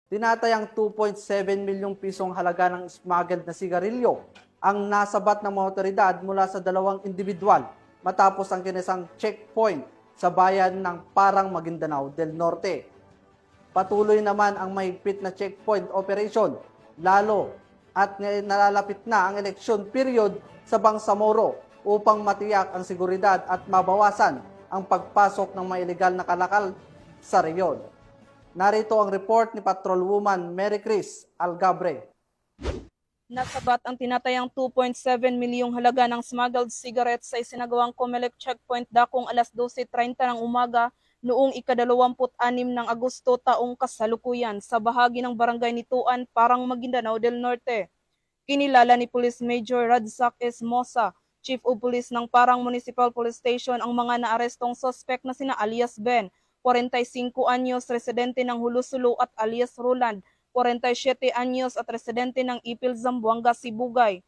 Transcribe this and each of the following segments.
Tinatayang 2.7 milyong pisong halaga ng smuggled na sigarilyo ang nasabat ng mga otoridad mula sa dalawang individual matapos ang kinisang checkpoint sa bayan ng Parang, Maguindanao del Norte. Patuloy naman ang mahigpit na checkpoint operation lalo at nalalapit na ang eleksyon period sa Bangsamoro upang matiyak ang seguridad at mabawasan ang pagpasok ng mga ilegal na kalakal sa reyon. Narito ang report ni Patrolwoman Mary Chris Algabre. Nasabat ang tinatayang 2.7 milyong halaga ng smuggled cigarettes sa isinagawang Comelec checkpoint dakong alas 12:30 ng umaga noong ika-26 ng Agosto taong kasalukuyan sa bahagi ng barangay Nituan, Parang, Maguindanao del Norte. Kinilala ni Police Major Radzack S. Mosa, Chief of Police ng Parang Municipal Police Station, ang mga naarestong suspect na sina alias Ben, 45 anyos, residente ng Hulusulo, at alias Roland, 47 anyos at residente ng Ipil, Zamboanga, Sibugay.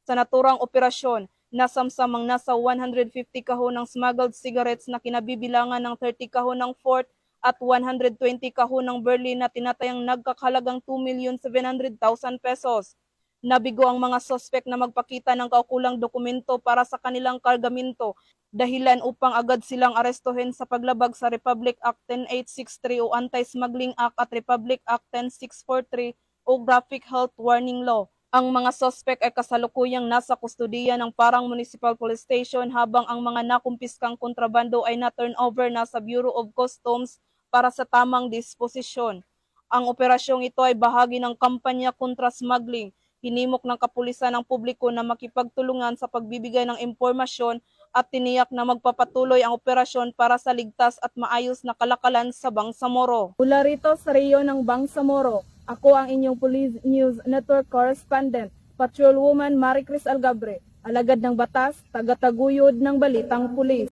Sa naturang operasyon, nasamsamang nasa 150 kahon ng smuggled cigarettes na kinabibilangan ng 30 kahon ng Fort at 120 kahon ng Berlin na tinatayang nagkakahalagang 2,700,000 pesos. Nabigo ang mga suspect na magpakita ng kaukulang dokumento para sa kanilang kargamento, dahilan upang agad silang arestuhin sa paglabag sa Republic Act 10863 o Anti-Smuggling Act at Republic Act 10643 o Graphic Health Warning Law. Ang mga suspect ay kasalukuyang nasa kustudiya ng Parang Municipal Police Station habang ang mga nakumpiskang kontrabando ay na-turn over na sa Bureau of Customs para sa tamang disposisyon. Ang operasyong ito ay bahagi ng kampanya kontra smuggling. Hinimok ng kapulisan ng publiko na makipagtulungan sa pagbibigay ng impormasyon at tiniyak na magpapatuloy ang operasyon para sa ligtas at maayos na kalakalan sa Bangsamoro. Mula rito sa rehiyon ng Bangsamoro, ako ang inyong Police News Network Correspondent, Patrolwoman Mary Chris Algabre, alagad ng batas, tagataguyod ng balitang pulis.